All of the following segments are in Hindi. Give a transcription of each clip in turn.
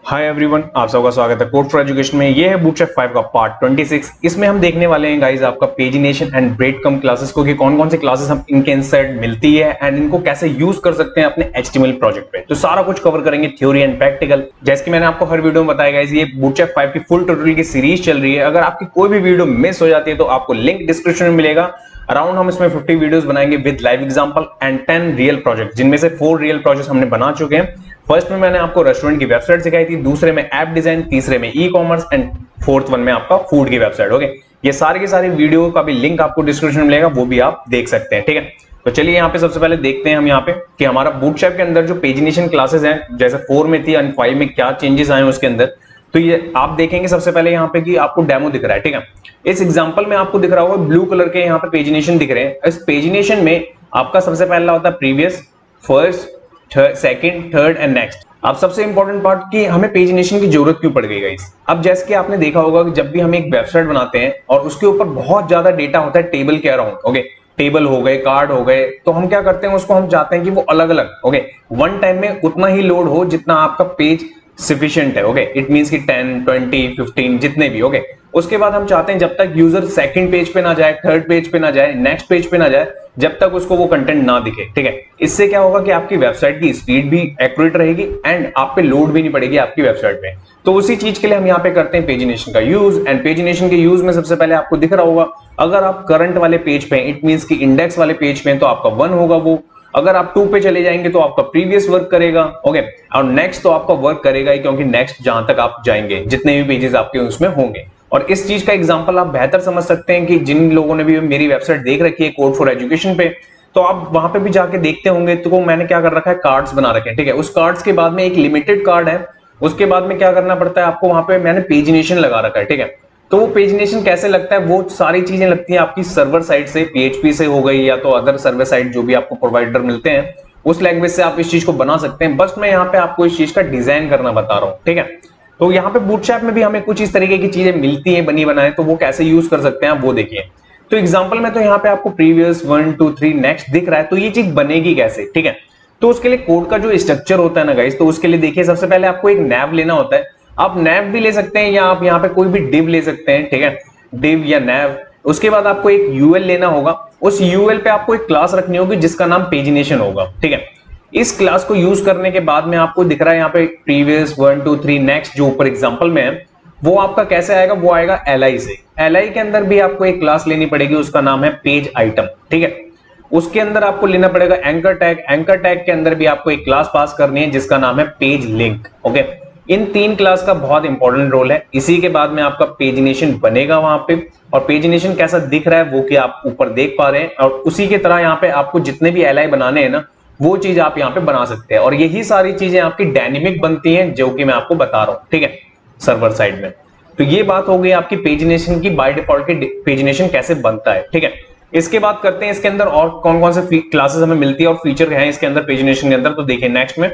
हाय एवरीवन, आप सबका स्वागत है कोड फॉर एजुकेशन में। ये है बूटस्ट्रैप 5 का पार्ट 26। इसमें हम देखने वाले हैं गाइस आपका पेजिनेशन एंड ब्रेडक्रम्ब क्लासेस को कि कौन कौन सी क्लासेस हम इनके इनसाइड मिलती है एंड इनको कैसे यूज कर सकते हैं अपने एचटीएमएल प्रोजेक्ट पे। तो सारा कुछ कवर करेंगे, थ्योरी एंड प्रैक्टिकल। जैसे कि मैंने आपको हर वीडियो में बताया गाइस, ये बूटस्ट्रैप 5 की फुल ट्यूटोरियल की सीरीज चल रही है। अगर आपकी कोई भी वीडियो मिस हो जाती है तो आपको लिंक डिस्क्रिप्शन में मिलेगा। अराउंड हम इसमें 50 वीडियोस बनाएंगे with live example and 10 real project, जिनमें से 4 रियल प्रोजेक्ट हमने बना चुके हैं। फर्स्ट में मैंने आपको रेस्टोरेंट की वेबसाइट सिखाई थी, दूसरे में ऐप डिजाइन, तीसरे में e commerce and fourth one में आपका फूड की वेबसाइट। ओके, ये सारी की सारी वीडियो का भी लिंक आपको डिस्क्रिप्शन में मिलेगा, वो भी आप देख सकते हैं। ठीक है, तो चलिए यहाँ पे सबसे पहले देखते हैं हम यहाँ पे कि हमारा बूटस्ट्रैप के अंदर जो पेजिनेशन क्लासेस हैं, जैसे 4 में थी एंड 5 में क्या चेंजेस आए उसके अंदर। तो ये आप देखेंगे सबसे पहले यहाँ पे कि आपको डेमो दिख रहा है। ठीक है, इस एग्जांपल में आपको दिख रहा होगा ब्लू कलर के यहाँ पे पेजिनेशन दिख रहे हैं। इस पेजिनेशन में आपका सबसे पहला होता है previous, first, second, third and next. अब सबसे इंपॉर्टेंट पार्ट कि हमें पेजिनेशन की जरूरत क्यों पड़ गई गाइस। अब जैसे कि आपने देखा होगा कि जब भी हम एक वेबसाइट बनाते हैं और उसके ऊपर बहुत ज्यादा डेटा होता है टेबल के अराउंड, ओके, टेबल हो गए, कार्ड हो गए, तो हम क्या करते हैं, उसको हम चाहते हैं कि वो अलग अलग, ओके, वन टाइम में उतना ही लोड हो जितना आपका पेज सफिशिएंट है। ओके, इट मींस कि 10, 20, 15 जितने भी। ओके, उसके बाद हम चाहते हैं जब तक यूजर सेकंड पेज पे ना जाए, थर्ड पेज पे ना जाए, नेक्स्ट पेज पे ना जाए, जब तक उसको वो कंटेंट ना दिखे। ठीक है, इससे क्या होगा कि आपकी वेबसाइट की स्पीड भी एक्यूरेट रहेगी एंड आप पे लोड भी नहीं पड़ेगी आपकी वेबसाइट पे। तो उसी चीज के लिए हम यहाँ पे करते हैं पेजिनेशन का यूज। एंड पेजिनेशन के यूज में सबसे पहले आपको दिख रहा होगा, अगर आप करंट वाले पेज पे, इट मींस कि इंडेक्स वाले पेज पे, तो आपका 1 होगा वो। अगर आप 2 पे चले जाएंगे तो आपका प्रीवियस वर्क करेगा। ओके, और नेक्स्ट तो आपका वर्क करेगा ही, क्योंकि नेक्स्ट जहां तक आप जाएंगे, जितने भी पेजेस आपके उसमें होंगे। और इस चीज का एग्जांपल आप बेहतर समझ सकते हैं कि जिन लोगों ने भी मेरी वेबसाइट देख रखी है कोड फॉर एजुकेशन पे, तो आप वहां पे भी जाके देखते होंगे तो मैंने क्या कर रखा है, कार्ड्स बना रखे हैं। ठीक है, उस कार्ड्स के बाद में एक लिमिटेड कार्ड है, उसके बाद में क्या करना पड़ता है आपको, वहां पे मैंने पेजिनेशन लगा रखा है। ठीक है, तो वो पेजिनेशन कैसे लगता है, वो सारी चीजें लगती हैं आपकी सर्वर साइड से, पीएचपी से हो गई या तो अदर सर्वर साइड जो भी आपको प्रोवाइडर मिलते हैं उस लैंग्वेज से आप इस चीज को बना सकते हैं। बस मैं यहाँ पे आपको इस चीज का डिजाइन करना बता रहा हूँ। ठीक है, तो यहाँ पे बूटस्ट्रैप में भी हमें कुछ इस तरीके की चीजें मिलती हैं बनी बनाए, तो वो कैसे यूज कर सकते हैं आप वो देखिए। तो एग्जाम्पल में तो यहाँ पे आपको प्रीवियस 1, 2, 3 नेक्स्ट दिख रहा है, तो ये चीज बनेगी कैसे। ठीक है, तो उसके लिए कोड का जो स्ट्रक्चर होता है ना गाइस, तो उसके लिए देखिए सबसे पहले आपको एक नैव लेना होता है। आप नैव भी ले सकते हैं या आप यहाँ पे कोई भी डिव ले सकते हैं। ठीक है, डिव या नैव। उसके बाद आपको एक यूएल लेना होगा, उस यूएल पे आपको एक क्लास रखनी होगी जिसका नाम पेजिनेशन होगा। ठीक है, इस क्लास को यूज करने के बाद में आपको दिख रहा है यहाँ पे प्रीवियस 1, 2, 3 नेक्स्ट, जो ऊपर एग्जांपल में है, वो आपका कैसे आएगा, वो आएगा एलआई से। एलआई के अंदर भी आपको एक क्लास लेनी पड़ेगी, उसका नाम है पेज आइटम। ठीक है, उसके अंदर आपको लेना पड़ेगा एंकर टैग। एंकर टैग के अंदर भी आपको एक क्लास पास करनी है जिसका नाम है पेज लिंक। ओके, इन 3 क्लास का बहुत इंपॉर्टेंट रोल है। इसी के बाद में आपका पेजिनेशन बनेगा वहां पे, और पेजिनेशन कैसा दिख रहा है वो कि आप ऊपर देख पा रहे हैं। और उसी की तरह यहाँ पे आपको जितने भी एलआई बनाने हैं ना, वो चीज आप यहाँ पे बना सकते हैं। और यही सारी चीजें आपकी डायनेमिक बनती हैं, जो कि मैं आपको बता रहा हूँ। ठीक है, सर्वर साइड में। तो ये बात हो गई आपकी पेजिनेशन की, बाय डिफॉल्ट की पेजिनेशन कैसे बनता है। ठीक है, इसके बाद करते हैं इसके अंदर और कौन कौन से क्लासेस हमें मिलती है और फीचर हैं इसके अंदर पेजिनेशन के अंदर। तो देखिए नेक्स्ट में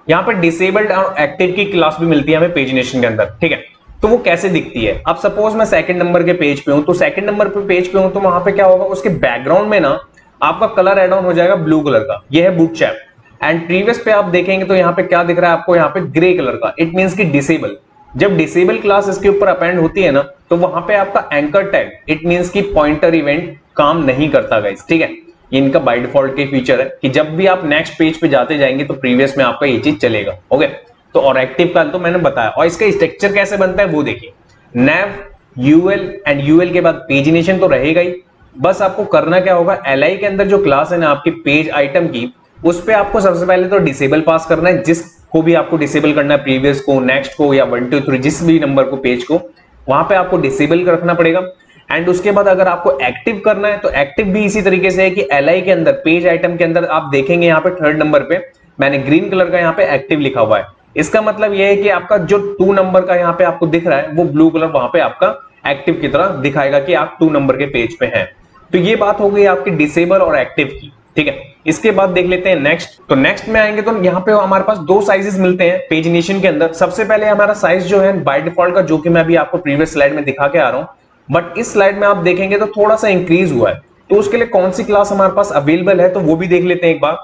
यहाँ पर डिसेबल्ड और एक्टिव की क्लास भी मिलती है हमें पेजिनेशन के अंदर। ठीक है, तो वो कैसे दिखती है। अब सपोज मैं सेकंड नंबर के पेज पे हूं, तो सेकंड नंबर पे पेज पे हूं, तो वहां पे क्या होगा, उसके बैकग्राउंड में ना आपका कलर एड ऑन हो जाएगा ब्लू कलर का, ये है बूटस्ट्रैप। एंड प्रीवियस पे आप देखेंगे तो यहाँ पे क्या दिख रहा है आपको, यहाँ पे ग्रे कलर का, इट मींस की डिसेबल। जब डिसेबल क्लास इसके ऊपर अपेंड होती है ना, तो वहां पे आपका एंकर टैग, इट मींस की पॉइंटर इवेंट काम नहीं करता गाइस। ठीक है, ये इनका बाय डिफॉल्ट के फीचर है कि जब भी आप नेक्स्ट पेज पे जाते जाएंगे तो प्रीवियस में आपका ये चीज चलेगा। ओके, तो और एक्टिव का तो मैंने बताया। और इसका स्ट्रक्चर कैसे बनता है वो देखिए, नैव, यूएल एंड यूएल के बाद पेजिनेशन तो रहेगा ही। बस आपको करना क्या होगा, एलआई के अंदर जो क्लास है ना आपकी पेज आइटम की, उस पे आपको सबसे पहले तो डिसेबल पास करना है, जिसको भी आपको डिसेबल करना है, प्रीवियस को, नेक्स्ट को या 1, 2, 3 जिस भी नंबर को, पेज को, वहां पे आपको डिसेबल रखना पड़ेगा। एंड उसके बाद अगर आपको एक्टिव करना है तो एक्टिव भी इसी तरीके से है कि एलआई के अंदर पेज आइटम के अंदर आप देखेंगे यहाँ पे थर्ड नंबर पे मैंने ग्रीन कलर का यहाँ पे एक्टिव लिखा हुआ है। इसका मतलब यह है कि आपका जो 2 नंबर का यहाँ पे आपको दिख रहा है वो ब्लू कलर वहां पे आपका एक्टिव की तरह दिखाएगा कि आप 2 नंबर के पेज पे हैं। तो ये बात हो गई आपकी डिसेबल और एक्टिव की। ठीक है, इसके बाद देख लेते हैं नेक्स्ट। तो नेक्स्ट में आएंगे तो यहाँ पे हमारे पास 2 साइजेस मिलते हैं पेजिनेशन के अंदर। सबसे पहले हमारा साइज जो है बाय डिफॉल्ट का, जो कि मैं अभी आपको प्रीवियस स्लाइड में दिखा के आ रहा हूँ, बट इस स्लाइड में आप देखेंगे तो थोड़ा सा इंक्रीज हुआ है। तो उसके लिए कौन सी क्लास हमारे पास अवेलेबल है तो वो भी देख लेते हैं एक बार।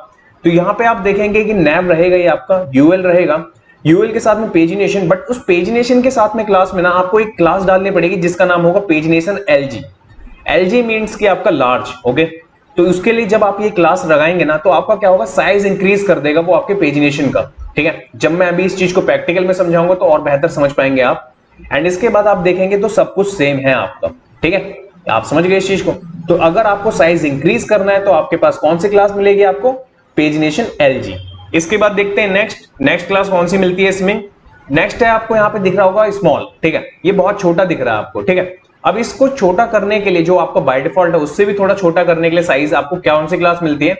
तो यहाँ पे आप देखेंगे कि नैव रहेगा, ये आपका यूएल रहेगा, यूएल के साथ में पेजिनेशन, बट उस पेजिनेशन के साथ में क्लास में ना आपको एक क्लास डालनी पड़ेगी जिसका नाम होगा पेजिनेशन एलजी। एलजी मीन्स कि आपका लार्ज, ओके। तो उसके लिए जब आप ये क्लास लगाएंगे ना तो आपका क्या होगा, साइज इंक्रीज कर देगा वो आपके पेजिनेशन का, ठीक है। जब मैं अभी इस चीज को प्रैक्टिकल में समझाऊंगा तो और बेहतर समझ पाएंगे आप। एंड इसके बाद आप देखेंगे तो सब कुछ सेम है आपका, ठीक है। आप समझ गए इस चीज को। तो अगर आपको साइज इंक्रीज करना है तो आपके पास कौन सी क्लास मिलेगी आपको, पेजिनेशन एलजी। इसके बाद देखते हैं नेक्स्ट क्लास कौन सी मिलती है इसमें। नेक्स्ट है आपको यहाँ पे दिख रहा होगा स्मॉल, ठीक है। ये बहुत छोटा दिख रहा है आपको, ठीक है। अब इसको छोटा करने के लिए जो आपका बाय डिफॉल्ट है उससे भी थोड़ा छोटा करने के लिए साइज आपको कौन सी क्लास मिलती है,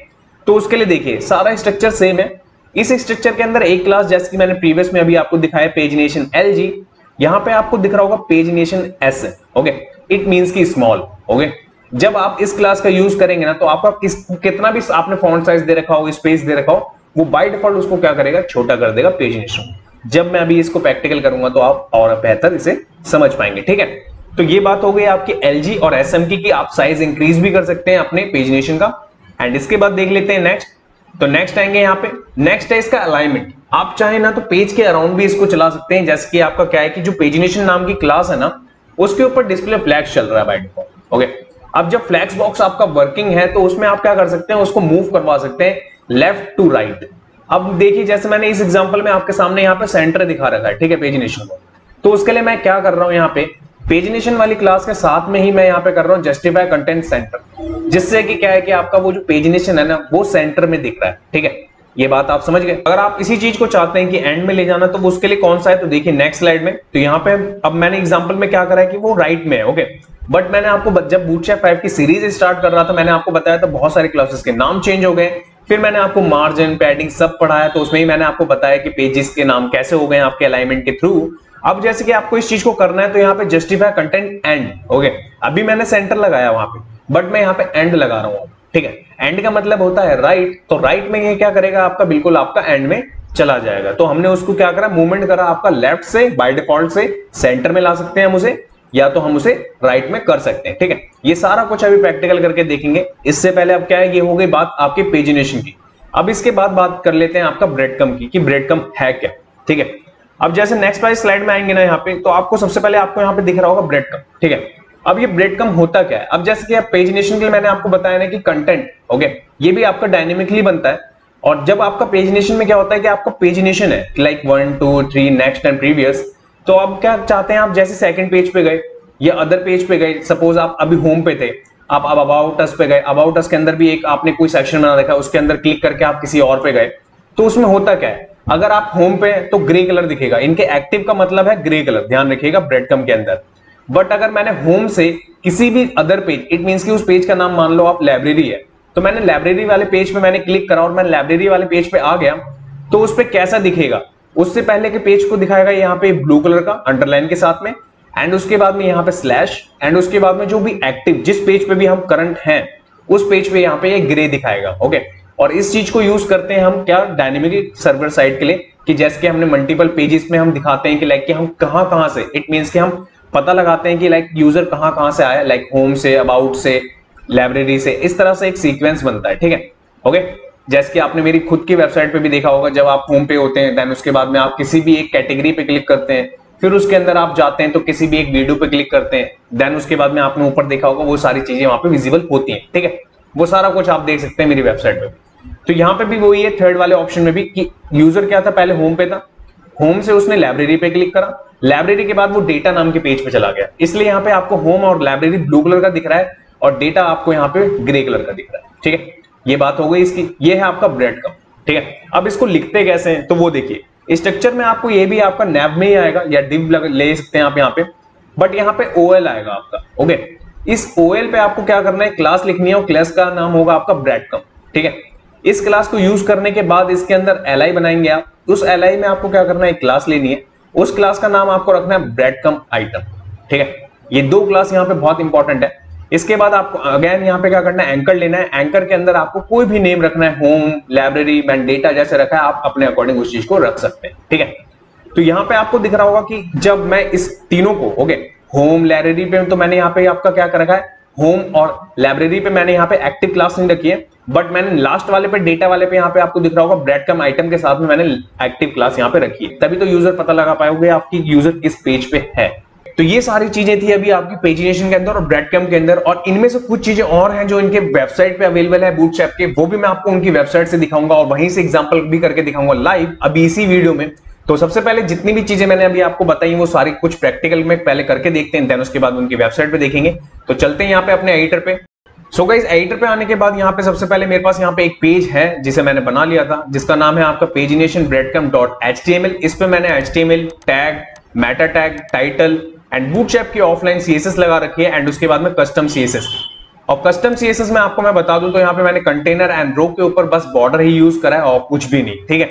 तो उसके लिए देखिए सारा स्ट्रक्चर सेम है। इस स्ट्रक्चर के अंदर एक क्लास जैसे कि मैंने प्रीवियस में अभी आपको दिखाया पेजिनेशन एलजी, यहाँ पे आपको दिख रहा होगा pagination S, okay. It means की स्मॉल, ओके। जब आप इस क्लास का यूज करेंगे ना तो आपका कितना भी आपने फॉन्ट साइज दे रखा हो, स्पेस दे रखा हो, वो बाय डिफॉल्ट उसको क्या करेगा, छोटा कर देगा पेजिनेशन। जब मैं अभी इसको प्रैक्टिकल करूंगा तो आप और बेहतर इसे समझ पाएंगे, ठीक है। तो ये बात हो गई आपकी एलजी और एसएम की कि आप साइज इंक्रीज भी कर सकते हैं अपने पेजिनेशन का। एंड इसके बाद देख लेते हैं नेक्स्ट। तो नेक्स्ट आएंगे यहाँ पे, नेक्स्ट है इसका अलाइनमेंट। आप चाहे ना तो पेज के अराउंड भी इसको चला सकते हैं, जैसे कि आपका क्या है कि जो पेजिनेशन नाम की क्लास है ना उसके ऊपर डिस्प्ले फ्लैग्स चल रहा है बाय डिफॉल्ट, ओके। अब जब फ्लैग्स बॉक्स आपका वर्किंग है तो उसमें आप क्या कर सकते हैं, उसको मूव करवा सकते हैं लेफ्ट टू राइट। अब देखिए जैसे मैंने इस एग्जांपल में आपके सामने यहाँ पे सेंटर दिखा रखा है, ठीक है, पेजिनेशन को। तो उसके लिए मैं क्या कर रहा हूं, यहाँ पे पेजिनेशन वाली क्लास के साथ में ही मैं यहाँ पे कर रहा हूँ जस्टिफाई कंटेंट सेंटर, जिससे कि क्या है कि आपका वो जो पेजिनेशन है ना वो सेंटर में दिख रहा है, ठीक है। ये बात आप समझ गए। अगर आप इसी चीज को चाहते हैं कि एंड में ले जाना तो उसके लिए कौन सा है, तो देखिए नेक्स्ट स्लाइड में। तो यहाँ पे अब मैंने एग्जांपल में क्या करा है कि वो राइट में है, ओके। बट मैंने आपको जब बूटस्ट्रैप 5 की सीरीज स्टार्ट कर रहा था मैंने आपको बताया था बहुत सारे क्लासेस के नाम चेंज हो गए। फिर मैंने आपको मार्जिन, पैडिंग सब पढ़ाया, तो उसमें ही मैंने आपको बताया कि पेजेस के नाम कैसे हो गए आपके अलाइनमेंट के थ्रू। अब जैसे कि आपको इस चीज को करना है तो यहाँ पे जस्टिफाई कंटेंट एंड, ओके। अभी मैंने सेंटर लगाया वहां पे, बट मैं यहाँ पे एंड लगा रहा हूँ, ठीक है। एंड का मतलब होता है राइट, तो राइट में ये क्या करेगा आपका, बिल्कुल आपका एंड में चला जाएगा। तो हमने उसको क्या करा, मूवमेंट करा आपका लेफ्ट से, बाय डिफॉल्ट से सेंटर में ला सकते हैं हम उसे, या तो हम उसे राइट में कर सकते हैं, ठीक है। ये सारा कुछ अभी प्रैक्टिकल करके देखेंगे। इससे पहले अब क्या है, ये हो गई बात आपके पेजिनेशन की। अब इसके बाद बात कर लेते हैं आपका ब्रेडकम की, कि ब्रेडकम है क्या, ठीक है। अब जैसे नेक्स्ट वाली स्लाइड में आएंगे ना यहाँ पे, तो आपको सबसे पहले आपको यहाँ पे दिख रहा होगा ब्रेडकम, ठीक है। अब ये ब्रेडकम होता क्या है, अब जैसे कि आप पेजिनेशन के लिए मैंने आपको बताया ना कि कंटेंट, ओके, ये भी आपका डायनेमिकली बनता है। और जब आपका पेजिनेशन में क्या होता है कि आपका पेजिनेशन है लाइक 1 2 3 नेक्स्ट एंड प्रीवियस, तो अब क्या चाहते हैं आप, जैसे सेकंड पेज पे गए या अदर पेज पे गए, सपोज आप अभी होम पे थे, आप अब अबाउट अस पे गए, अबाउट अस के अंदर भी एक आपने कोई सेक्शन बना रखा है, उसके अंदर क्लिक करके आप किसी और पे गए, तो उसमें होता क्या है, अगर आप होम पे तो ग्रे कलर दिखेगा, इनके एक्टिव का मतलब है ग्रे कलर, ध्यान रखिएगा ब्रेडकम के अंदर। बट अगर मैंने होम से किसी भी अदर पेज, इट मींस कि उस पेज का नाम मान लो आप लाइब्रेरी है, तो मैंने लाइब्रेरी वाले पेज पे मैंने क्लिक करा और मैं लाइब्रेरी वाले पेज पे आ गया, तो उस पे कैसा दिखेगा, उससे पहले के पेज को दिखाएगा यहाँ पे ब्लू कलर का अंडरलाइन के साथ में, एंड उसके बाद में यहाँ पे स्लैश, एंड उसके बाद में जो भी एक्टिव जिस पेज पे भी हम करंट हैं उस पेज पे यहाँ पे ये ग्रे दिखाएगा, ओके। और इस चीज को यूज करते हैं हम क्या, डायनेमिक सर्वर साइड के लिए, कि जैसे कि हमने मल्टीपल पेजेस में हम दिखाते हैं कि लाइक कि हम कहां से, इट मींस कि हम पता लगाते हैं कि लाइक यूजर कहां से आया, लाइक होम से, अबाउट से, लाइब्रेरी से, इस तरह से एक सीक्वेंस बनता है, ठीक है, ओके। जैसे कि आपने मेरी खुद की वेबसाइट पे भी देखा होगा, जब आप होम पे होते हैं देन उसके बाद में आप किसी भी एक कैटेगरी पे क्लिक करते हैं, फिर उसके अंदर आप जाते हैं तो किसी भी एक वीडियो पे क्लिक करते हैं, देन उसके बाद में आपने ऊपर देखा होगा वो सारी चीजें वहां पे विजिबल होती हैं, ठीक है। वो सारा कुछ आप देख सकते हैं मेरी वेबसाइट पे। तो यहाँ पे भी वही है, थर्ड वाले ऑप्शन में भी, कि यूजर क्या था, पहले होम पे था, होम से उसने लाइब्रेरी पे क्लिक करा, लाइब्रेरी के बाद वो डेटा नाम के पेज पे चला गया, इसलिए यहाँ पे आपको होम और लाइब्रेरी ब्लू कलर का दिख रहा है और डेटा आपको यहाँ पे ग्रे कलर का दिख रहा है, ठीक है। ये बात हो गई इसकी, ये है आपका ब्रेडकम, ठीक है। अब इसको लिखते कैसे हैं, तो वो देखिए स्ट्रक्चर में आपको ये भी आपका नैब में ही आएगा या डिव ले सकते हैं आप यहाँ पे, बट यहाँ पे ओएल आएगा आपका, ओके। इस ओएल पे आपको क्या करना है, क्लास लिखनी है और क्लास का नाम होगा आपका ब्रेडकम, ठीक है। इस क्लास को यूज करने के बाद इसके अंदर एलआई बनाएंगे आप, उस एलआई में आपको क्या करना है, एक क्लास लेनी है, उस क्लास का नाम आपको रखना है ब्रेडकम आइटम, ठीक है। ये दो क्लास यहाँ पे बहुत इंपॉर्टेंट है। इसके बाद आपको अगेन यहाँ पे क्या करना है, एंकर लेना है, एंकर के अंदर आपको कोई भी नेम रखना है, होम, लाइब्रेरी, मैन डेटा जैसे रखा है आप अपने अकॉर्डिंग उस चीज को रख सकते हैं, ठीक है। तो यहाँ पे आपको दिख रहा होगा कि जब मैं इस तीनों को, ओके, होम, लाइब्रेरी पे, तो मैंने यहाँ पे आपका क्या कर रखा है, होम और लाइब्रेरी पे मैंने यहाँ पे एक्टिव क्लास नहीं रखी है, बट मैंने लास्ट वाले पे डेटा वाले पे यहाँ पे आपको दिख रहा होगा ब्रेडक्रम्ब आइटम के साथ में मैंने एक्टिव क्लास यहाँ पे रखी है, तभी तो यूजर पता लगा पाओगे आपकी यूजर किस पेज पे है। तो ये सारी चीजें थी अभी आपकी पेजिनेशन के अंदर और ब्रेडक्रम्ब के अंदर, और इनमें से कुछ चीजें और हैं जो इनके वेबसाइट पे अवेलेबल है बूटस्ट्रैप के, वो भी मैं आपको उनकी वेबसाइट से दिखाऊंगा और वहीं से एग्जांपल भी करके दिखाऊंगा लाइव अभी इसी वीडियो में। तो सबसे पहले जितनी भी चीजें मैंने अभी आपको बताई वो सारी कुछ प्रैक्टिकल में पहले करके देखते हैं, देन उसके बाद उनकी वेबसाइट पे देखेंगे। तो चलते हैं यहाँ पे अपने एडिटर पे। सो गाइस एडिटर पे आने के बाद यहाँ पे सबसे पहले मेरे पास यहाँ पे एक पेज है जिसे मैंने बना लिया था, जिसका नाम है आपका पेजिनेशन breadcrumb.html। इस पे मैंने HTML tag, Meta tag, title and bootstrap की ऑफलाइन CSS लगा रखी है एंड उसके बाद में कस्टम CSS। और कस्टम CSS में आपको मैं बता दूं तो यहाँ पे मैंने कंटेनर एंड रो के ऊपर बस बॉर्डर ही यूज करा है और कुछ भी नहीं, ठीक है।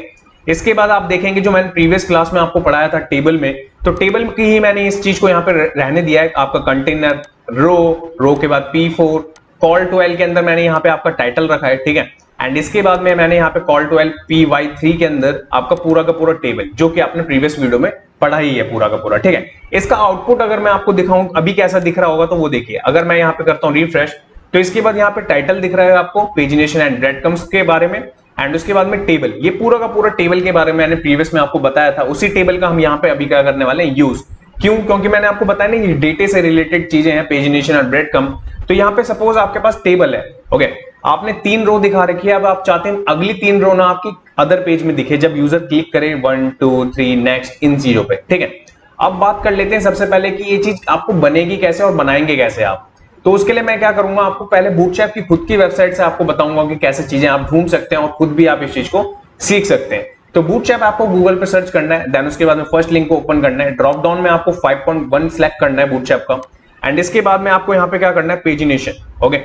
इसके बाद आप देखेंगे जो मैंने प्रीवियस क्लास में आपको पढ़ाया था टेबल में, तो टेबल की ही मैंने इस चीज को यहाँ पे रहने दिया है, आपका कंटेनर, रो के बाद P4, कॉल टू एल के अंदर मैंने यहाँ पे आपका टाइटल रखा है, ठीक है। एंड इसके बाद में मैंने यहाँ पे कॉल टू एल PY3 के अंदर आपका पूरा का पूरा टेबल, जो कि आपने प्रीवियस वीडियो में पढ़ा ही है पूरा का पूरा, ठीक है। इसका आउटपुट अगर मैं आपको दिखाऊं अभी कैसा दिख रहा होगा तो वो देखिए। अगर मैं यहाँ पे करता हूँ रिफ्रेश, तो इसके बाद यहाँ पे टाइटल दिख रहा है आपको पेजिनेशन एंड ब्रेडक्रम्ब्स के बारे में, एंड उसके बाद में टेबल, ये पूरा का पूरा टेबल के बारे में मैंने प्रीवियस में आपको बताया था, उसी टेबल का हम यहाँ पे अभी क्या करने वाले हैं यूज। क्यों? क्योंकि मैंने आपको बताया ना ये डेटा से रिलेटेड चीजें हैं पेजिनेशन और ब्रेडक्रम्ब। तो यहाँ पे सपोज आपके पास टेबल है, ओके, आपने 3 रो दिखा रखी है, अब आप चाहते हैं अगली 3 रो ना आपकी अदर पेज में दिखे जब यूजर क्लिक करे 1 2 3 नेक्स्ट इन चीजों पे, ठीक है। अब बात कर लेते हैं सबसे पहले कि ये चीज आपको बनेगी कैसे और बनाएंगे कैसे आप। तो उसके लिए मैं क्या करूंगा, आपको पहले बूटस्ट्रैप की खुद की वेबसाइट से आपको बताऊंगा कि कैसे चीजें आप ढूंढ सकते हैं और खुद भी आप इस चीज को सीख सकते हैं। तो बूटस्ट्रैप आपको गूगल पे सर्च करना है, देन उसके बाद में फर्स्ट लिंक को ओपन करना है, ड्रॉप डाउन में आपको 5.1 सिलेक्ट करना है बूटस्ट्रैप का, एंड इसके बाद में आपको यहाँ पे क्या करना है पेजिनेशन, ओके।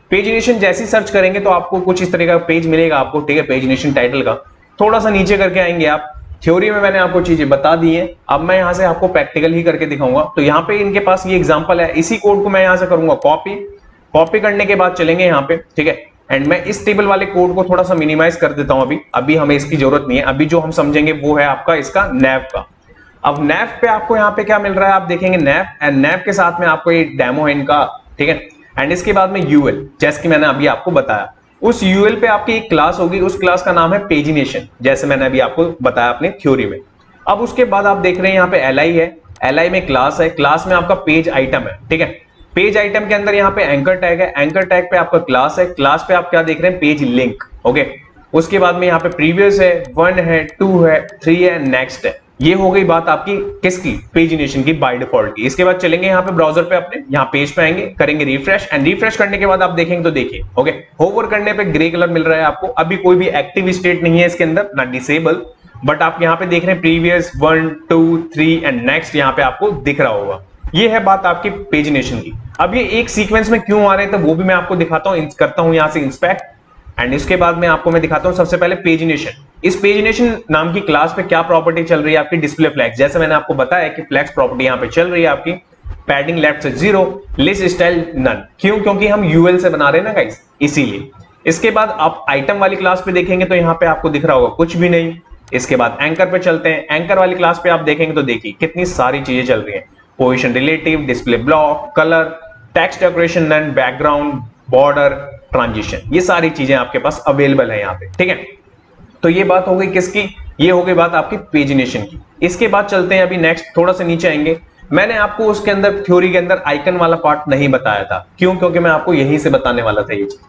पेजिनेशन जैसी सर्च करेंगे तो आपको कुछ इस तरह का पेज मिलेगा आपको, ठीक है, पेजिनेशन टाइटल का। थोड़ा सा नीचे करके आएंगे आप, थ्योरी में मैंने आपको चीजें बता दी है, अब मैं यहां से आपको प्रैक्टिकल ही करके दिखाऊंगा। तो यहाँ पे इनके पास ये एग्जांपल है, इसी कोड को मैं यहां से करूंगा कॉपी करने के बाद चलेंगे यहाँ पे, ठीक है। एंड मैं इस टेबल वाले कोड को थोड़ा सा मिनिमाइज कर देता हूं, अभी हमें इसकी जरूरत नहीं है। अभी जो हम समझेंगे वो है आपका इसका नैव का। अब नैव पे आपको यहाँ पे क्या मिल रहा है, आप देखेंगे नैव, एंड नैव के साथ में आपको ये डेमो है इनका, ठीक है। एंड इसके बाद में यूएल, जैसे कि मैंने अभी आपको बताया, उस यूएल पे आपकी एक क्लास होगी, उस क्लास का नाम है पेजिनेशन, जैसे मैंने अभी आपको बताया अपने थ्योरी में। अब उसके बाद आप देख रहे हैं यहाँ पे एल आई है, एल आई में क्लास है, क्लास में आपका पेज आइटम है, ठीक है। पेज आइटम के अंदर यहाँ पे एंकर टैग है, एंकर टैग पे आपका क्लास है, क्लास पे आप क्या देख रहे हैं पेज लिंक, ओके। उसके बाद में यहाँ पे प्रीवियस है, 1 है, 2 है, 3 है, नेक्स्ट है। ये हो गई बात आपकी किसकी, पेजिनेशन की बाय डिफॉल्ट की। इसके बाद चलेंगे यहाँ पे ब्राउजर पे, अपने यहाँ पेज पे आएंगे, करेंगे रिफ्रेश, एंड रिफ्रेश करने के बाद आप देखेंगे तो देखिए, ओके, होवर करने पे ग्रे कलर मिल रहा है आपको। अभी कोई भी एक्टिव स्टेट नहीं है इसके अंदर, ना डिसेबल, बट आप यहाँ पे देख रहे हैं प्रीवियस 1 2 3 एंड नेक्स्ट यहाँ पे आपको दिख रहा होगा। ये है बात आपकी पेजिनेशन की। अब ये एक सीक्वेंस में क्यों आ रहे हैं तो वो भी मैं आपको दिखाता हूँ, करता हूँ यहाँ से इंस्पेक्ट, एंड इसके बाद में आपको मैं दिखाता हूँ सबसे पहले पेजिनेशन। इस पेजिनेशन नाम की क्लास पे क्या प्रॉपर्टी चल रही है आपकी, डिस्प्ले फ्लैग्स। जैसे मैंने आपको बताया कि फ्लैग्स प्रॉपर्टी यहाँ पे चल रही है आपकी, पैडिंग लेफ्ट से 0, लिस्ट स्टाइल नन। क्यों? क्योंकि हम यूएल से बना रहे हैं ना गाइस, इसीलिए। इसके बाद आप आइटम वाली क्लास पे देखेंगे तो यहाँ पे आपको दिख रहा होगा कुछ भी नहीं। इसके बाद एंकर पे चलते हैं, एंकर वाली क्लास पे आप देखेंगे तो देखिए कितनी सारी चीजें चल रही है, position relative, display block, colour, text decoration, none, background, border, transition, ये सारी चीजें आपके पास अवेलेबल है यहाँ पे, ठीक है। तो ये बात हो गई किसकी, ये हो गई बात आपकी पेजिनेशन की। इसके बाद चलते हैं अभी नेक्स्ट, थोड़ा सा नीचे आएंगे। मैंने आपको उसके अंदर थ्योरी के अंदर आइकन वाला पार्ट नहीं बताया था, क्यों? क्योंकि मैं आपको यहीं से बताने वाला था ये चीज।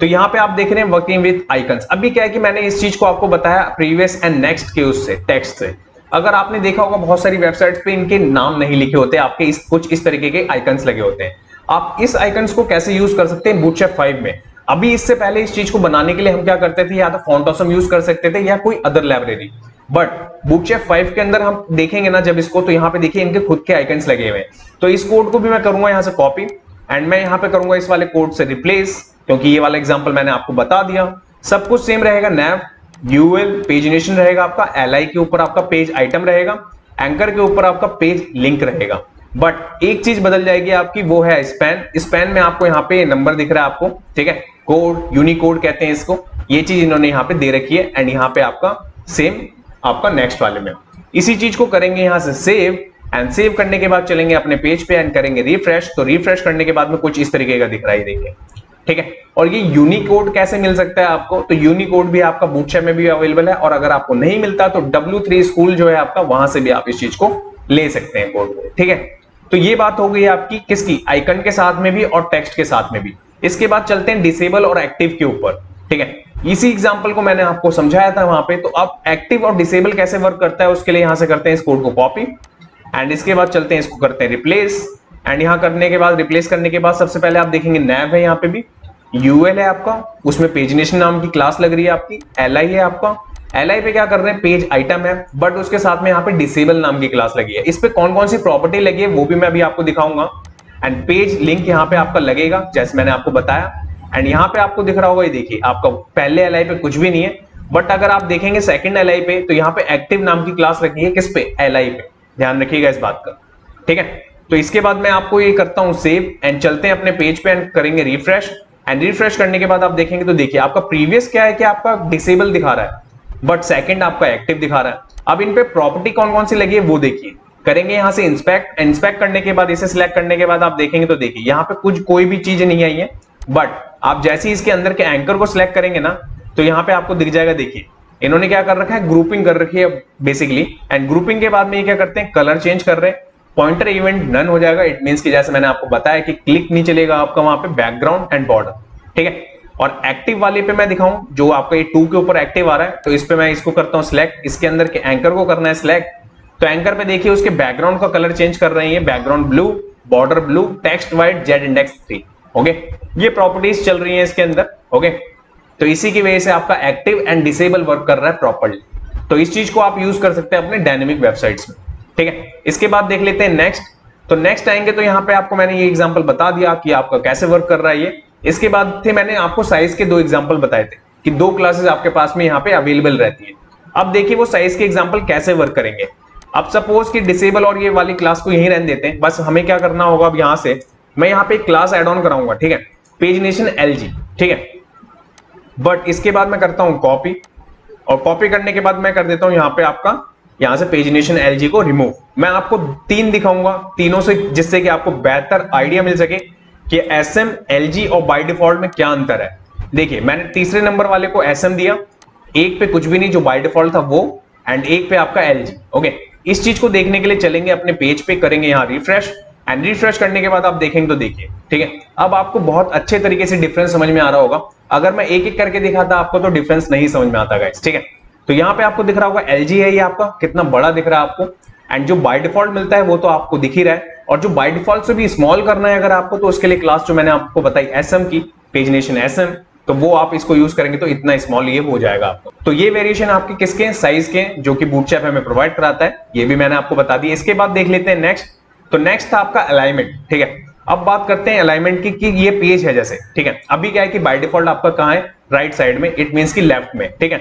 तो यहाँ पे आप देख रहे हैं वर्किंग विद आइकन्स। अभी क्या है कि मैंने इस चीज को आपको बताया प्रीवियस एंड नेक्स्ट के उससे टेक्स्ट से। अगर आपने देखा होगा बहुत सारी वेबसाइट्स पे इनके नाम नहीं लिखे होते, आपके कुछ इस तरीके के आइकन्स लगे होते हैं। आप इस आइकन्स को कैसे यूज कर सकते हैं बूटस्ट्रैप 5 में। अभी इससे पहले इस चीज को बनाने के लिए हम क्या करते थे, या तो फॉन्ट ऑसम यूज कर सकते थे या कोई अदर लाइब्रेरी, बट बूटस्ट्रैप 5 के अंदर हम देखेंगे ना जब इसको, तो यहाँ पे देखिए इनके खुद के आइकन्स लगे हुए हैं। तो इस कोड को भी मैं करूंगा यहाँ से कॉपी, एंड मैं यहाँ पे करूंगा इस वाले कोड से रिप्लेस, क्योंकि ये वाला एग्जांपल मैंने आपको बता दिया। सब कुछ सेम रहेगा, नैव, यूएल, पेजिनेशन रहेगा आपका, एलआई के ऊपर आपका पेज आइटम रहेगा, एंकर के ऊपर आपका पेज लिंक रहेगा। बट एक चीज बदल जाएगी आपकी, वो है स्पैन। स्पैन में आपको यहाँ पे नंबर दिख रहा है आपको, ठीक है, कोड, यूनिकोड कहते हैं इसको। ये चीज इन्होंने यहाँ पे दे रखी है, एंड यहाँ पे आपका सेम आपका नेक्स्ट वाले में। इसी चीज को करेंगे यहाँ से सेव, एंड सेव करने के बाद चलेंगे अपने पेज पे एंड करेंगे रिफ्रेश। तो रिफ्रेश करने के बाद में कुछ इस तरीके का दिख रहा है, देखिए, ठीक है। और ये यूनिकोड कैसे मिल सकता है आपको, तो यूनिकोड भी आपका बूटस्ट्रैप में भी अवेलेबल है, और अगर आपको नहीं मिलता तो W3 स्कूल जो है आपका, वहां से भी आप इस चीज को ले सकते हैं कोड को, ठीक है। तो ये बात हो गई आपकी किसकी, आइकन के साथ में भी और टेक्स्ट के साथ में भी। इसके बाद चलते हैं डिसेबल और एक्टिव के ऊपर, ठीक है। इसी एग्जांपल को मैंने आपको समझाया था वहां पे। तो अब एक्टिव और डिसेबल कैसे वर्क करता है, उसके लिए यहां से करते हैं इस कोड को कॉपी एंड इसके बाद चलते हैं इसको करते हैं रिप्लेस। एंड यहां करने के बाद, रिप्लेस करने के बाद सबसे पहले आप देखेंगे नैव है, यहाँ पे भी यूएल है आपका, उसमें पेजनेशन नाम की क्लास लग रही है आपकी, एलआई है आपका, एलआई पे क्या कर रहे हैं, पेज आइटम है, बट उसके साथ में यहाँ पे डिसेबल नाम की क्लास लगी है। इस पे कौन कौन सी प्रॉपर्टी लगी है वो भी मैं अभी आपको दिखाऊंगा। एंड पेज लिंक यहाँ पे आपका लगेगा जैसे मैंने आपको बताया। एंड यहाँ पे आपको दिख रहा होगा, ये देखिए आपका पहले एलआई पे कुछ भी नहीं है, बट अगर आप देखेंगे सेकंड एलआई पे तो यहाँ पे एक्टिव नाम की क्लास रखी है, किस पे, एलआई पे, ध्यान रखिएगा इस बात का, ठीक है। तो इसके बाद मैं आपको ये करता हूँ सेव एंड चलते हैं अपने पेज पे एंड करेंगे रिफ्रेश। एंड रिफ्रेश करने के बाद आप देखेंगे तो देखिए आपका प्रीवियस क्या है कि आपका डिसेबल दिखा रहा है, बट सेकंड आपका एक्टिव दिखा रहा है। अब इन पे प्रॉपर्टी कौन कौन सी लगी है वो देखिए, करेंगे यहां से इंस्पेक्ट, इंस्पेक्ट करने के बाद इसे सिलेक्ट करने के बाद आप देखेंगे तो देखिए यहाँ पे कुछ कोई भी चीज नहीं आई है, बट आप जैसे ही इसके अंदर के एंकर को सिलेक्ट करेंगे ना तो यहाँ पे आपको दिख जाएगा, देखिए इन्होंने क्या कर रखा है, ग्रुपिंग कर रखी है बेसिकली। एंड ग्रुपिंग के बाद में ये क्या करते हैं, कलर चेंज कर रहे हैं, पॉइंटर इवेंट नन हो जाएगा। इट मींस कि जैसे मैंने आपको बताया कि क्लिक नहीं चलेगा आपका वहां पे बैकग्राउंड एंड बॉर्डर, ठीक है। और एक्टिव वाले पे मैं दिखाऊं, जो आपका ये 2 के ऊपर एक्टिव आ रहा है, तो इस पे मैं इसको करता हूं सिलेक्ट, इसके अंदर के एंकर को करना है सिलेक्ट। तो एंकर पे देखिए उसके बैकग्राउंड का कलर चेंज कर रहे हैं, background blue, border blue, text white, Z index 3, okay. ये प्रॉपर्टीज चल रही हैं इसके अंदर, ओके। तो इसी की वजह से आपका एक्टिव एंड डिसेबल वर्क कर रहा है प्रॉपर्ली। तो इस चीज को आप यूज कर सकते हैं अपने डायनेमिक वेबसाइट्स में, ठीक है। इसके बाद देख लेते हैं नेक्स्ट। तो नेक्स्ट आएंगे तो यहाँ पे आपको मैंने ये एग्जांपल बता दिया कि आपका कैसे वर्क कर रहा है ये। इसके बाद थे मैंने आपको साइज के 2 एग्जांपल बताए थे कि 2 क्लासेस आपके पास में यहाँ पे अवेलेबल रहती है। अब देखिए वो साइज के एग्जांपल कैसे वर्क करेंगे। अब सपोज कि डिसेबल और ये वाली क्लास को यहीं रहने देते हैं, बस हमें क्या करना होगा, अब यहाँ से मैं यहाँ पे एक क्लास एड ऑन कराऊंगा, ठीक है, पेजनेशन एलजी, ठीक है। बट इसके बाद मैं करता हूँ कॉपी, और कॉपी करने के बाद मैं कर देता हूँ यहाँ पे आपका, यहाँ से पेजनेशन एलजी को रिमूव। मैं आपको 3 दिखाऊंगा, तीनों से, जिससे कि आपको बेहतर आइडिया मिल सके कि एसएम, एलजी और बाय डिफॉल्ट में क्या अंतर है। देखिए मैंने तीसरे नंबर वाले को एसएम दिया, एक पे कुछ भी नहीं जो बाय डिफॉल्ट था वो, एंड एक पे आपका एलजी, ओके। इस चीज को देखने के लिए चलेंगे अपने पेज पे, करेंगे यहाँ रिफ्रेश, एंड रिफ्रेश करने के बाद आप देखेंगे तो देखिए, ठीक है, अब आपको बहुत अच्छे तरीके से डिफरेंस समझ में आ रहा होगा। अगर मैं एक एक करके दिखाता आपको तो डिफरेंस नहीं समझ में आता गाइस, ठीक है। तो यहाँ पे आपको दिख रहा होगा एलजी है, ये आपका कितना बड़ा दिख रहा है आपको, एंड जो बाय डिफॉल्ट मिलता है वो तो आपको दिख ही रहा है, और जो बाय डिफॉल्ट से भी स्मॉल करना है अगर आपको, तो उसके लिए क्लास जो मैंने आपको बताई एसएम की, पेजनेशन एसएम, तो वो आप इसको यूज करेंगे तो इतना स्मॉल ये हो जाएगा आपको। तो ये वेरिएशन आपके किसके, साइज के, जो कि बूटस्ट्रैप हमें प्रोवाइड कराता है, ये भी मैंने आपको बता दी। इसके बाद देख लेते हैं नेक्स्ट। तो नेक्स्ट था आपका अलाइनमेंट, ठीक है। अब बात करते हैं अलाइनमेंट की कि ये पेज है जैसे, ठीक है, अभी क्या है कि बाय डिफॉल्ट आपका कहाँ है, राइट साइड में, इट मींस कि लेफ्ट में, ठीक है।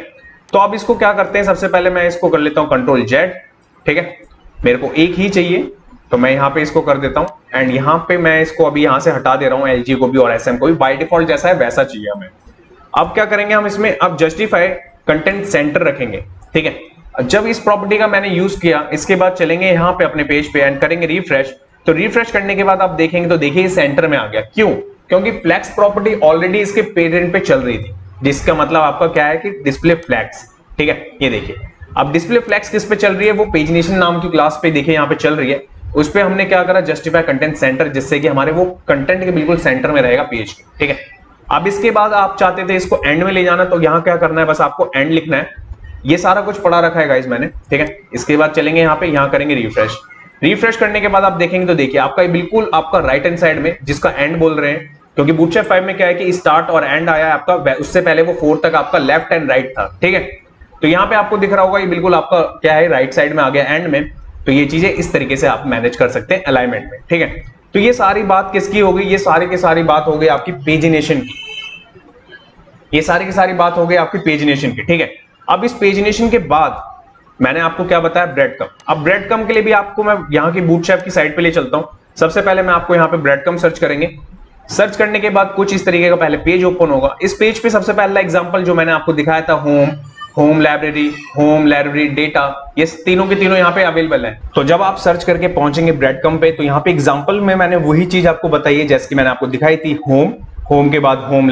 तो अब इसको क्या करते हैं, सबसे पहले मैं इसको कर लेता हूं कंट्रोल जेड, ठीक है, मेरे को एक ही चाहिए तो मैं यहाँ पे इसको कर देता हूं, एंड यहाँ पे मैं इसको अभी यहाँ से हटा दे रहा हूँ, एलजी को भी और एसएम को भी, बाय डिफॉल्ट जैसा है वैसा चाहिए हमें। अब क्या करेंगे हम इसमें, अब जस्टिफाई कंटेंट सेंटर रखेंगे, ठीक है। जब इस प्रॉपर्टी का मैंने यूज किया, इसके बाद चलेंगे यहाँ पे अपने पेज पे एंड करेंगे रिफ्रेश। तो रिफ्रेश करने के बाद आप देखेंगे तो देखिए सेंटर में आ गया, क्यों, क्योंकि फ्लैक्स प्रॉपर्टी ऑलरेडी इसके पेरेंट पे चल रही थी, जिसका मतलब आपका क्या है कि डिस्प्ले फ्लैक्स, ठीक है। ये देखिए अब डिस्प्ले फ्लैक्स किस पे चल रही है, वो पेजनेशन नाम की क्लास पे देखिए यहाँ पे चल रही है, उस पे हमने क्या करा, जस्टिफाई कंटेंट सेंटर, जिससे कि हमारे वो कंटेंट के बिल्कुल सेंटर में रहेगा पेज के, ठीक है। अब इसके बाद आप चाहते थे इसको एंड में ले जाना, तो यहाँ क्या करना है, बस आपको एंड लिखना है। ये सारा कुछ पढ़ा रखा है गाइस मैंने, ठीक है। इसके बाद चलेंगे यहाँ पे, यहाँ करेंगे रिफ्रेश। रिफ्रेश करने के बाद आप देखेंगे तो देखिए आपका बिल्कुल आपका राइट हैंड साइड में, जिसका एंड बोल रहे हैं, क्योंकि बूटस्ट्रैप 5 में क्या है कि स्टार्ट और एंड आया है आपका, उससे पहले वो 4 तक आपका लेफ्ट एंड राइट था, ठीक है। तो यहाँ पे आपको दिख रहा होगा ये बिल्कुल आपका क्या है, राइट साइड में आ गया एंड में। तो ये चीजें इस तरीके से आप मैनेज कर सकते हैं अलाइनमेंट में, ठीक है। तो ये सारी बात किसकी हो गई, ये सारी की सारी बात हो गई आपकी पेजिनेशन की, ये सारी की सारी बात हो गई आपकी पेजिनेशन की, ठीक है। अब इस पेजिनेशन के बाद मैंने आपको क्या बताया, ब्रेड कम। अब ब्रेड कम के लिए भी आपको मैं यहाँ की बूटस्ट्रैप की साइड पे ले चलता हूँ। सबसे पहले मैं आपको यहाँ पे ब्रेड कम सर्च करेंगे। सर्च करने के बाद कुछ इस तरीके का पहले पेज ओपन होगा। इस पेज पे सबसे पहला एग्जांपल जो मैंने आपको दिखाया था होम, होम लाइब्रेरी डेटा, ये तीनों के तीनों यहाँ पे अवेलेबल है। तो जब आप सर्च करके पहुंचेंगे ब्रेडकम पे, तो यहाँ पे एग्जांपल में मैंने वही चीज आपको बताई है जैसे कि मैंने आपको दिखाई थी। होम के बाद होम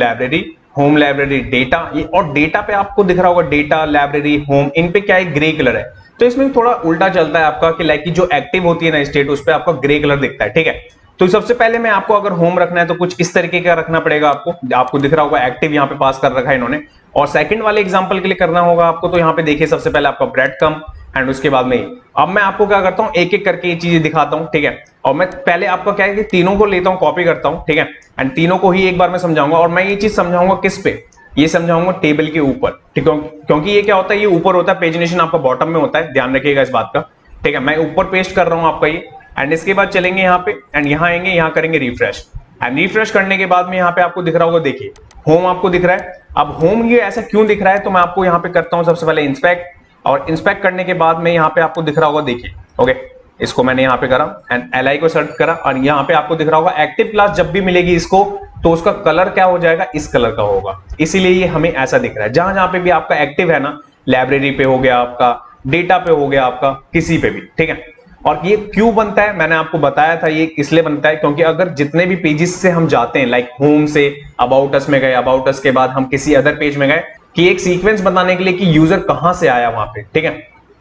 लाइब्रेरी डेटा, ये और डेटा पे आपको दिख रहा होगा डेटा, लाइब्रेरी, होम, इन पे क्या है ग्रे कलर है। तो इसमें थोड़ा उल्टा चलता है आपका कि लाइक की जो एक्टिव होती है ना स्टेट, उस पे आपका ग्रे कलर दिखता है, ठीक है। तो सबसे पहले मैं आपको अगर होम रखना है तो कुछ इस तरीके का रखना पड़ेगा आपको दिख रहा होगा एक्टिव यहाँ पे पास कर रखा है इन्होंने। और सेकंड वाले एग्जांपल के लिए करना होगा आपको, तो यहाँ पे देखिए सबसे पहले आपका ब्रेडकम एंड उसके बाद में अब मैं आपको क्या करता हूँ एक एक करके ये चीजें दिखाता हूँ, ठीक है। और मैं पहले आपका क्या है कि तीनों को लेता हूँ, कॉपी करता हूँ, ठीक है, एंड तीनों को ही एक बार मैं समझाऊंगा। और मैं ये चीज समझाऊंगा किस पे, ये समझाऊंगा टेबल के ऊपर, ठीक है, क्योंकि ये क्या होता है, ये ऊपर होता है, पेजिनेशन आपका बॉटम में होता है, ध्यान रखिएगा इस बात का, ठीक है। मैं ऊपर पेस्ट कर रहा हूं आपका ये, एंड इसके बाद चलेंगे यहाँ पे एंड यहाँ आएंगे, यहाँ करेंगे रिफ्रेश, एंड रिफ्रेश करने के बाद में यहाँ पे आपको दिख रहा होगा, देखिए होम आपको दिख रहा है। अब होम ये ऐसा क्यों दिख रहा है, तो मैं आपको यहाँ पे करता हूँ सबसे पहले इंस्पेक्ट, और इंस्पेक्ट करने के बाद में यहाँ पे आपको दिख रहा होगा, देखिए ओके, इसको मैंने यहाँ पे करा एंड LI को सर्च करा, और यहाँ पे आपको दिख रहा होगा एक्टिव क्लास जब भी मिलेगी इसको तो उसका कलर क्या हो जाएगा, इस कलर का होगा, इसीलिए ये हमें ऐसा दिख रहा है। जहां जहां पे भी आपका एक्टिव है ना, लाइब्रेरी पे हो गया आपका, डेटा पे हो गया आपका, किसी पे भी, ठीक है। और ये क्यों बनता है मैंने आपको बताया था, ये इसलिए बनता है क्योंकि अगर जितने भी पेजेस से हम जाते हैं, like home say about us में गए, अबाउट अस के बाद हम किसी अदर पेज में गए, कि एक सीक्वेंस बताने के लिए कि यूजर कहां से आया वहां पे, ठीक है,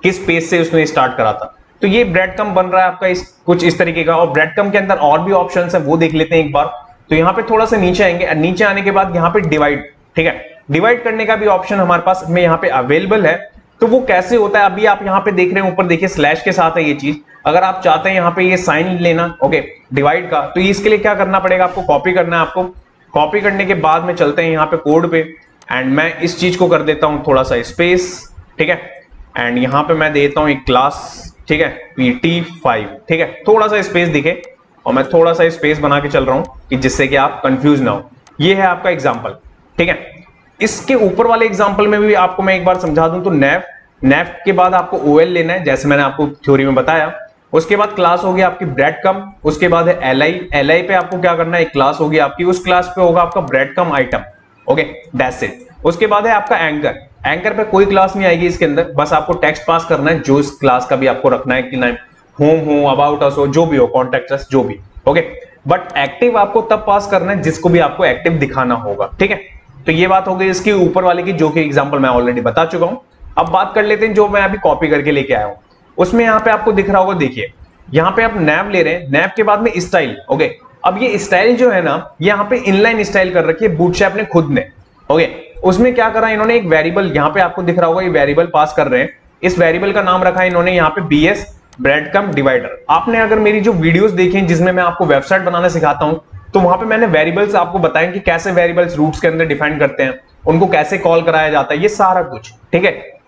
किस पेज से उसने स्टार्ट करा था। तो ये ब्रेडकम बन रहा है आपका कुछ इस तरीके का। और ब्रेडकम के अंदर और भी ऑप्शन है, वो देख लेते हैं एक बार। तो यहाँ पे थोड़ा सा नीचे आएंगे, नीचे आने के बाद यहाँ पे डिवाइड, ठीक है, डिवाइड करने का भी ऑप्शन हमारे पास में यहाँ पे अवेलेबल है। तो वो कैसे होता है, अभी आप यहाँ पे देख रहे हैं ऊपर देखिए स्लैश के साथ है ये चीज। अगर आप चाहते हैं यहाँ पे ये साइन लेना, ओके, डिवाइड का, तो इसके लिए क्या करना पड़ेगा, आपको कॉपी करना है। आपको कॉपी करने के बाद में चलते हैं यहाँ पे कोड पे, एंड मैं इस चीज को कर देता हूँ थोड़ा सा स्पेस, ठीक है, एंड यहाँ पे मैं देता हूँ एक क्लास, ठीक है, PT5, ठीक है, थोड़ा सा स्पेस दिखे, और मैं थोड़ा सा स्पेस बना के चल रहा हूं कि जिससे कि आप कंफ्यूज ना हो। ये है आपका एग्जांपल, ठीक है। इसके ऊपर वाले एग्जांपल में भी आपको मैं एक बार समझा दूं, तो नैव के बाद आपको OL लेना है, जैसे मैंने आपको थ्योरी में बताया। उसके बाद क्लास होगी आपकी ब्रेडकम, उसके बाद है LI पे आपको क्या करना है, एक क्लास होगी आपकी, उस क्लास पे होगा आपका ब्रेडकम आइटम, ओके, दैट्स इट। उसके बाद है आपका एंकर पे कोई क्लास नहीं आएगी इसके अंदर, बस आपको टेक्स्ट पास करना है जो इस क्लास का भी आपको रखना है, कि नाम होम हो, अबाउट अस हो, जो भी हो, कॉन्टेक्ट अस, जो भी, ओके। बट एक्टिव आपको तब पास करना है जिसको भी आपको एक्टिव दिखाना होगा, ठीक है। तो ये बात हो गई इसकी ऊपर वाले की, जो कि एग्जांपल मैं ऑलरेडी बता चुका हूं। अब बात कर लेते हैं जो मैं अभी कॉपी करके लेके आया हूं, उसमें यहाँ पे आपको दिख रहा होगा, देखिए यहाँ पे आप नैव ले रहे हैं, नैव के बाद में स्टाइल, ओके। अब ये स्टाइल जो है ना, यहाँ पे इनलाइन स्टाइल कर रखी है बूटस्ट्रैप ने खुद ने, ओके। उसमें क्या करा इन्होंने, एक वेरिएबल यहाँ पे आपको दिख रहा होगा, ये वेरिएबल पास कर रहे हैं, इस वेरिएबल का नाम रखा है इन्होंने यहाँ पे BS ब्रेडकम डिवाइडर। आपने अगर मेरी जो वीडियोस देखी हैं जिसमें मैं आपको वेबसाइट बनाना सिखाता हूं, तो वहां पे मैंने वेरिएबल्स आपको बताया कि कैसे वेरिएबल्स रूट्स के अंदर डिफाइन करते हैं, उनको कैसे कॉल कराया जाता है, ये सारा कुछ, ठीक है।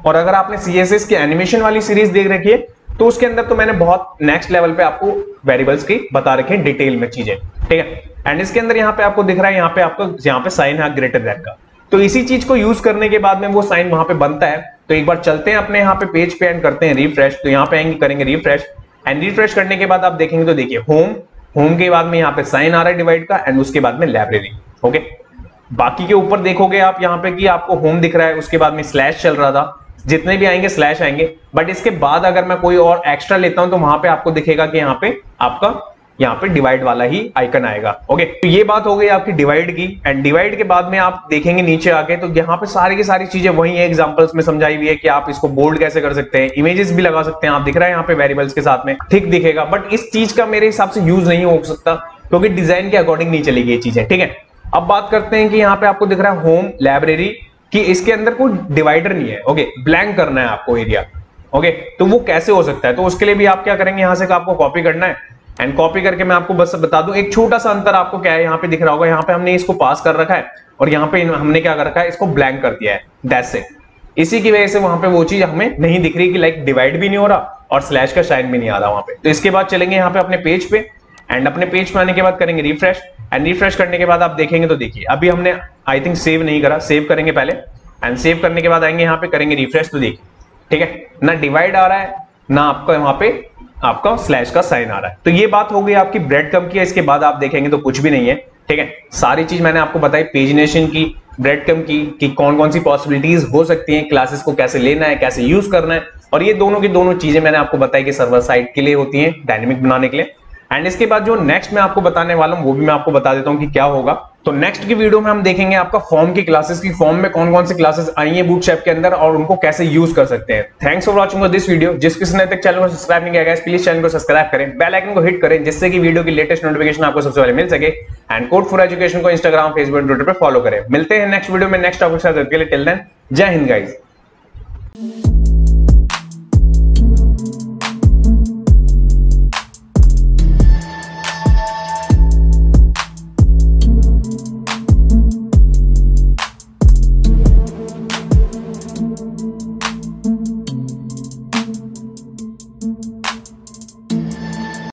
और अगर आपने CSS की एनिमेशन वाली सीरीज देख रखी है, तो उसके अंदर तो मैंने बहुत नेक्स्ट लेवल पे आपको वेरिएबल्स की बता रखे हैं डिटेल में चीजें, ठीक है। एंड इसके अंदर यहाँ पे आपको दिख रहा है, यहाँ पे साइन है ग्रेटर दैन का, तो इसी चीज को यूज करने के बाद में वो साइन वहां पे बनता है। तो एक बार चलते हैं अपने यहाँ पे पेज पे एंड करते हैं रिफ्रेश। तो यहाँ पे आएंगे, करेंगे रिफ्रेश, एंड रिफ्रेश करने के बाद आप देखेंगे तो देखिए होम के बाद में यहाँ पे साइन आ रहा है डिवाइड का, एंड उसके बाद में लाइब्रेरी, ओके। बाकी के ऊपर देखोगे आप यहाँ पे कि आपको होम दिख रहा है, उसके बाद में स्लैश चल रहा था, जितने भी आएंगे स्लैश आएंगे। बट इसके बाद अगर मैं कोई और एक्स्ट्रा लेता हूं तो वहां पे आपको दिखेगा कि यहाँ पे डिवाइड वाला ही आइकन आएगा, ओके। तो ये बात हो गई आपकी डिवाइड की, एंड डिवाइड के बाद में आप देखेंगे नीचे आके, तो यहाँ पे सारी की सारी चीजें वही है, एग्जांपल्स में समझाई हुई है कि आप इसको बोल्ड कैसे कर सकते हैं, इमेजेस भी लगा सकते हैं। आप दिख रहा है यहाँ पे वेरिएबल्स के साथ में, ठीक दिखेगा, बट इस चीज का मेरे हिसाब से यूज नहीं हो सकता, क्योंकि डिजाइन के अकॉर्डिंग नहीं चलेगी ये चीजें, ठीक है। अब बात करते हैं कि यहाँ पे आपको दिख रहा है होम लाइब्रेरी, कि इसके अंदर कोई डिवाइडर नहीं है, ओके, ब्लैंक करना है आपको एरिया, ओके। तो वो कैसे हो सकता है, तो उसके लिए भी आप क्या करेंगे, यहां से आपको कॉपी करना है, एंड कॉपी करके मैं आपको बस बता दूं एक छोटा सा अंतर आपको क्या है, यहाँ पे दिख रहा होगा, यहाँ पे हमने इसको पास कर रखा है, और यहाँ पे हमने क्या कर रखा है, इसको ब्लैंक कर दिया है, दैट्स इट। इसी की वजह से वहां पे वो चीज हमें नहीं दिख रही कि लाइक डिवाइड भी नहीं हो रहा और स्लैश का साइन भी नहीं आ रहा वहां पे। तो इसके बाद चलेंगे यहाँ पे अपने पेज पे, एंड अपने पेज पे आने के बाद करेंगे रिफ्रेश, एंड रिफ्रेश करने के बाद आप देखेंगे तो देखिए अभी हमने आई थिंक सेव नहीं करा, सेव करेंगे पहले, एंड सेव करने के बाद आएंगे यहाँ पे करेंगे रिफ्रेश, तो देखिए ठीक है, ना डिवाइड आ रहा है ना आपका वहां पे आपका स्लैश का साइन आ रहा है। तो ये बात हो गई आपकी ब्रेडकम की। इसके बाद आप देखेंगे तो कुछ भी नहीं है, ठीक है। सारी चीज मैंने आपको बताई पेजिनेशन की, ब्रेडक्रम की कि कौन कौन सी पॉसिबिलिटीज हो सकती हैं, क्लासेस को कैसे लेना है, कैसे यूज करना है, और ये दोनों की दोनों चीजें मैंने आपको बताई कि सर्वर साइड के लिए होती हैं, डायनेमिक बनाने के लिए। एंड इसके बाद जो नेक्स्ट मैं आपको बताने वाला हूं वो भी मैं आपको बता देता हूं कि क्या होगा। तो नेक्स्ट की वीडियो में हम देखेंगे आपका फॉर्म की क्लासेस की, फॉर्म में कौन कौन सी क्लासेस आई हैं बूटस्ट्रैप के अंदर और उनको कैसे यूज कर सकते हैं। Thanks for watching this video. जिस किसी ने तक चैनल को सब्सक्राइब नहीं किया है प्लीज चैनल को सब्सक्राइब करें, बेल आइकन को हिट करें जिससे कि वीडियो की लेटेस्ट नोटिफिकेशन आपको सबसे पहले मिल सके। एंड कोड फॉर एजुकेशन को इंस्टाग्राम, फेसबुक, ट्विटर पे फॉलो करें। मिलते हैं नेक्स्ट वीडियो में नेक्स्ट टॉपिक के साथ। टिल देन जय हिंद गाइस।